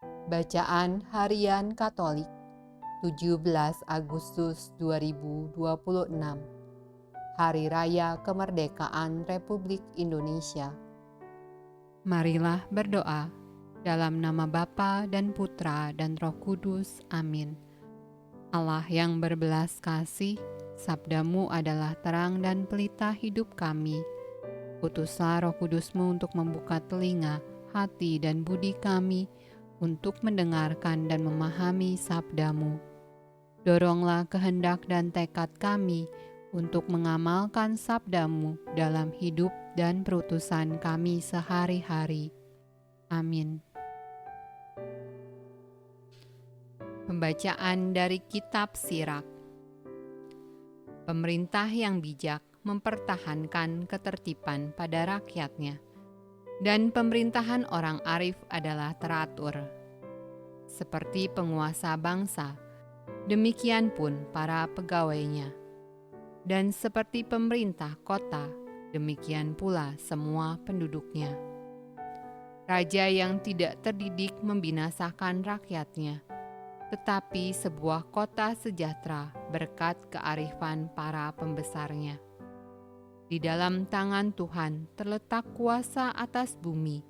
Bacaan Harian Katolik 17 Agustus 2026, Hari Raya Kemerdekaan Republik Indonesia. Marilah berdoa dalam nama Bapa dan Putra dan Roh Kudus. Amin. Allah yang berbelas kasih, sabda-Mu adalah terang dan pelita hidup kami. Utuslah Roh Kudus-Mu untuk membuka telinga, hati dan budi kami untuk mendengarkan dan memahami sabda-Mu. Doronglah kehendak dan tekad kami untuk mengamalkan sabda-Mu dalam hidup dan perutusan kami sehari-hari. Amin. Pembacaan dari Kitab Sirach. Pemerintah yang bijak mempertahankan ketertiban pada rakyatnya, dan pemerintahan orang arif adalah teratur. Seperti penguasa bangsa, demikian pun para pegawainya. Dan seperti pemerintah kota, demikian pula semua penduduknya. Raja yang tidak terdidik membinasakan rakyatnya, tetapi sebuah kota sejahtera berkat kearifan para pembesarnya. Di dalam tangan Tuhan terletak kuasa atas bumi,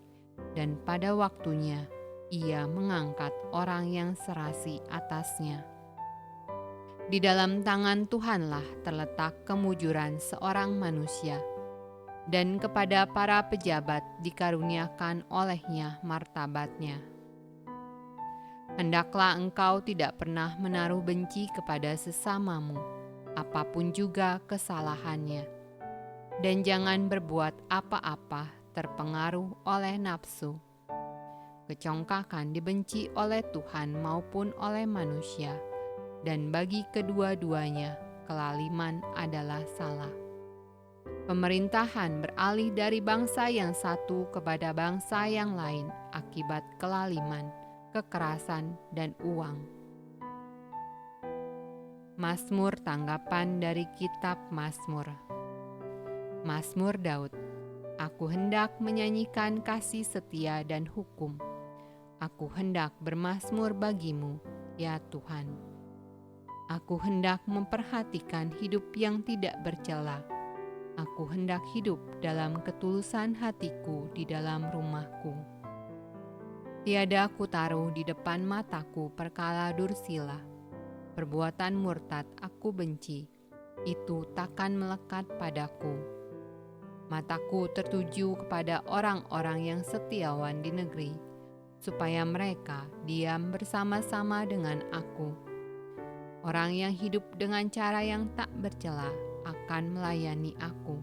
dan pada waktunya Ia mengangkat orang yang serasi atasnya. Di dalam tangan Tuhanlah terletak kemujuran seorang manusia, dan kepada para pejabat dikaruniakan olehnya martabatnya. Hendaklah engkau tidak pernah menaruh benci kepada sesamamu, apapun juga kesalahannya. Dan jangan berbuat apa-apa terpengaruh oleh nafsu. Kecongkakan dibenci oleh Tuhan maupun oleh manusia, dan bagi kedua-duanya kelaliman adalah salah. Pemerintahan beralih dari bangsa yang satu kepada bangsa yang lain akibat kelaliman, kekerasan, dan uang. Mazmur tanggapan dari Kitab Mazmur. Mazmur Daud. Aku hendak menyanyikan kasih setia dan hukum. Aku hendak bermazmur bagimu, ya Tuhan. Aku hendak memperhatikan hidup yang tidak bercela. Aku hendak hidup dalam ketulusan hatiku di dalam rumahku. Tiada ku taruh di depan mataku perkara dursila. Perbuatan murtad aku benci, itu takkan melekat padaku. Mataku tertuju kepada orang-orang yang setiawan di negeri, supaya mereka diam bersama-sama dengan aku. Orang yang hidup dengan cara yang tak bercela akan melayani aku.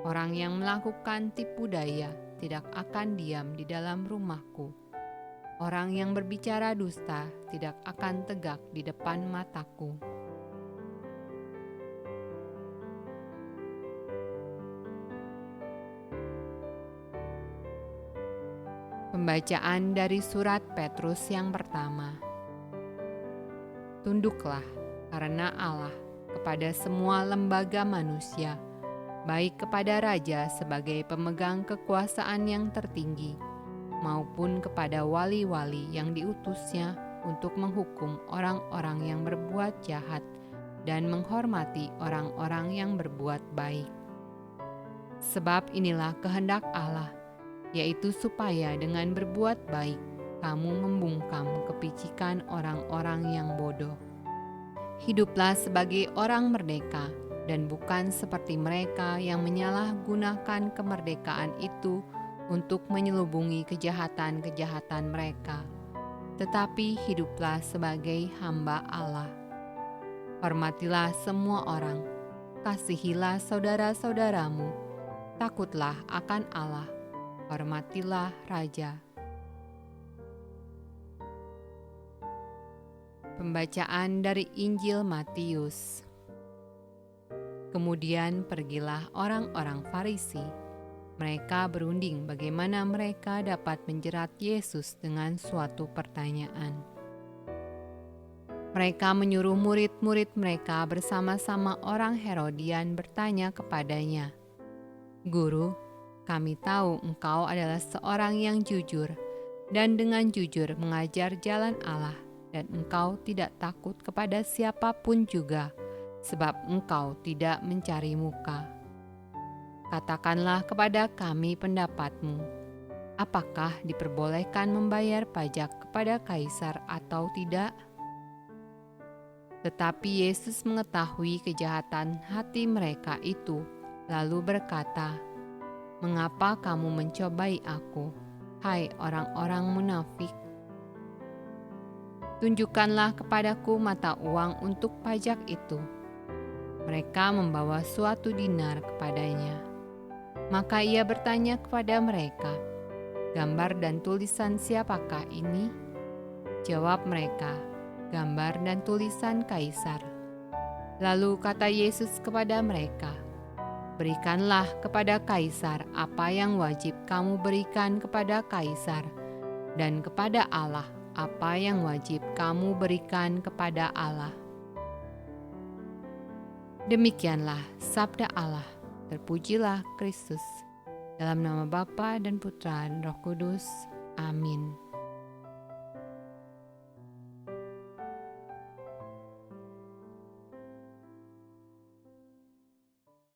Orang yang melakukan tipu daya tidak akan diam di dalam rumahku. Orang yang berbicara dusta tidak akan tegak di depan mataku. Pembacaan dari surat Petrus yang pertama. Tunduklah karena Allah kepada semua lembaga manusia, baik kepada raja sebagai pemegang kekuasaan yang tertinggi, maupun kepada wali-wali yang diutusnya untuk menghukum orang-orang yang berbuat jahat dan menghormati orang-orang yang berbuat baik. Sebab inilah kehendak Allah, yaitu supaya dengan berbuat baik kamu membungkam kepicikan orang-orang yang bodoh. Hiduplah sebagai orang merdeka, dan bukan seperti mereka yang menyalahgunakan kemerdekaan itu untuk menyelubungi kejahatan-kejahatan mereka, tetapi hiduplah sebagai hamba Allah. Hormatilah semua orang, kasihilah saudara-saudaramu, takutlah akan Allah, hormatilah raja. Pembacaan dari Injil Matius. Kemudian pergilah orang-orang Farisi. Mereka berunding bagaimana mereka dapat menjerat Yesus dengan suatu pertanyaan. Mereka menyuruh murid-murid mereka bersama-sama orang Herodian bertanya kepadanya, "Guru, kami tahu engkau adalah seorang yang jujur dan dengan jujur mengajar jalan Allah, dan engkau tidak takut kepada siapapun juga, sebab engkau tidak mencari muka. Katakanlah kepada kami pendapatmu, apakah diperbolehkan membayar pajak kepada kaisar atau tidak? Tetapi Yesus mengetahui kejahatan hati mereka itu, lalu berkata, "Mengapa kamu mencobai aku, hai orang-orang munafik? Tunjukkanlah kepadaku mata uang untuk pajak itu." Mereka membawa suatu dinar kepadanya. Maka ia bertanya kepada mereka, "Gambar dan tulisan siapakah ini?" Jawab mereka, "Gambar dan tulisan Kaisar." Lalu kata Yesus kepada mereka, "Berikanlah kepada Kaisar apa yang wajib kamu berikan kepada Kaisar, dan kepada Allah apa yang wajib kamu berikan kepada Allah." Demikianlah sabda Allah. Terpujilah Kristus. Dalam nama Bapa dan Putra dan Roh Kudus. Amin.